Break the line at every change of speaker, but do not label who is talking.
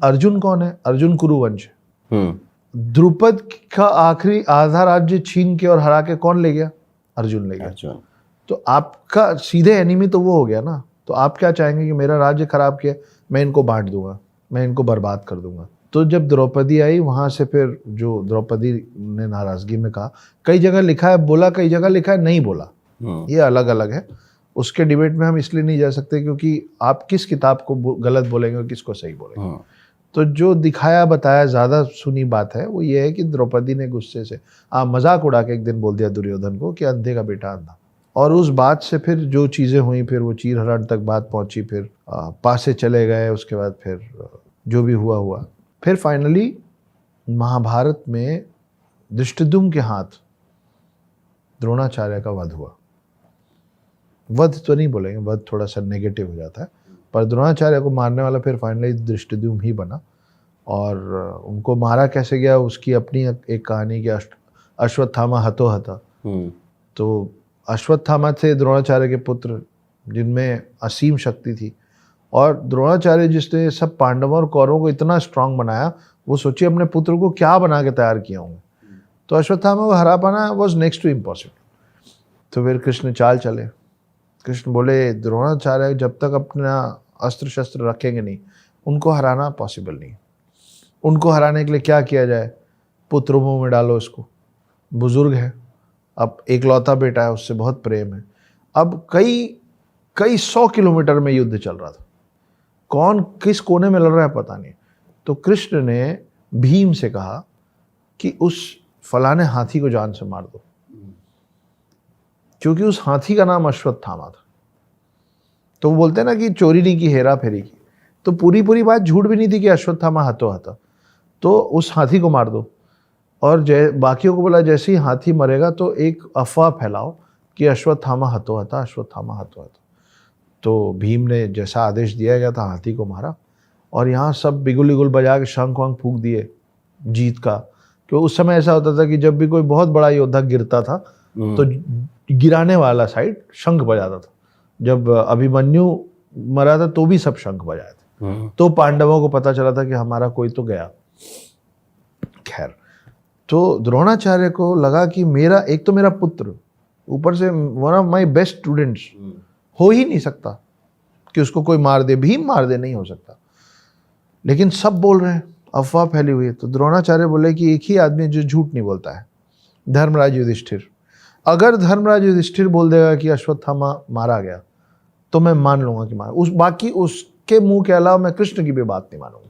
अर्जुन कौन है? अर्जुन कुरुवंश। द्रुपद का आखिरी आधा राज्य छीन के और हरा के कौन ले गया? अर्जुन ले गया। तो आपका सीधे एनिमी तो वो हो गया ना। तो आप क्या चाहेंगे कि मेरा राज्य खराब किया, मैं इनको बांट दूंगा, मैं इनको बर्बाद कर दूंगा। तो जब द्रौपदी आई वहां से फिर जो द्रौपदी ने नाराजगी में कहा, कई जगह लिखा है बोला, कई जगह लिखा है नहीं बोला, ये अलग अलग है। उसके डिबेट में हम इसलिए नहीं जा सकते क्योंकि आप किस किताब को गलत बोलेंगे और किसको सही बोलेंगे। तो जो दिखाया बताया ज्यादा सुनी बात है वो ये है कि द्रौपदी ने गुस्से से मजाक उड़ा के एक दिन बोल दिया दुर्योधन को कि अंधे का बेटा अंधा। और उस बात से फिर जो चीजें हुई, फिर वो चीरहरण तक बात पहुंची, फिर पासे चले गए, उसके बाद फिर जो भी हुआ। फिर फाइनली महाभारत में धृष्टद्युम्न के हाथ द्रोणाचार्य का वध हुआ। वध तो नहीं बोलेंगे, वध थोड़ा सा नेगेटिव हो जाता है, पर द्रोणाचार्य को मारने वाला फिर फाइनली धृष्टद्युम्न ही बना। और उनको मारा कैसे गया उसकी अपनी एक कहानी कि अश्वत्थामा हतो हता। तो अश्वत्थामा थे द्रोणाचार्य के पुत्र जिनमें असीम शक्ति थी, और द्रोणाचार्य जिसने सब पांडवों और कौरवों को इतना स्ट्रांग बनाया, वो सोचिए अपने पुत्र को क्या बना के तैयार किया होंगे। तो अश्वत्थामा को हरा पाना वॉज नेक्स्ट टू इम्पॉसिबल। तो फिर कृष्ण चाल चले। कृष्ण बोले द्रोणाचार्य जब तक अपना अस्त्र शस्त्र रखेंगे नहीं, उनको हराना पॉसिबल नहीं। उनको हराने के लिए क्या किया जाए? पुत्र मुंह में डालो इसको, बुजुर्ग है, अब एकलौता बेटा है, उससे बहुत प्रेम है। अब कई 100 किलोमीटर में युद्ध चल रहा था, कौन किस कोने में लड़ रहा है पता नहीं। तो कृष्ण ने भीम से कहा कि उस फलाने हाथी को जान से मार दो, क्योंकि उस हाथी का नाम अश्वत्थामा था। तो वो बोलते हैं ना कि चोरी नहीं की, हेरा फेरी की। तो पूरी बात झूठ भी नहीं थी कि अश्वत्थामा हतो हता। तो उस हाथी को मार दो। और बाकियों को बोला जैसे ही हाथी मरेगा तो एक अफवाह फैलाओ कि अश्वत्थामा हतो हता, अश्वत्थामा हतो हता। तो भीम ने जैसा आदेश दिया गया था हाथी को मारा। और यहाँ सब बिगुल बिगुल बजा के शंख वंख फूंक दिए जीत का। क्योंकि उस समय ऐसा होता था कि जब भी कोई बहुत बड़ा योद्धा गिरता था तो गिराने वाला साइड शंख बजाता था। जब अभिमन्यु मरा था तो भी सब शंख बजाए थे। तो पांडवों को पता चला था कि हमारा कोई तो गया। खैर, तो द्रोणाचार्य को लगा कि मेरा एक तो मेरा पुत्र, ऊपर से one of my best students, हो ही नहीं सकता कि उसको कोई मार दे, भीम मार दे, नहीं हो सकता। लेकिन सब बोल रहे हैं, अफवाह फैली हुई है। तो द्रोणाचार्य बोले कि एक ही आदमी जो झूठ नहीं बोलता है, धर्मराज युधिष्ठिर। अगर धर्मराज युधिष्ठिर बोल देगा कि अश्वत्थामा मारा गया तो मैं मान लूंगा कि मारा, बाकी उसके मुंह के अलावा मैं कृष्ण की भी बात नहीं मानूंगा।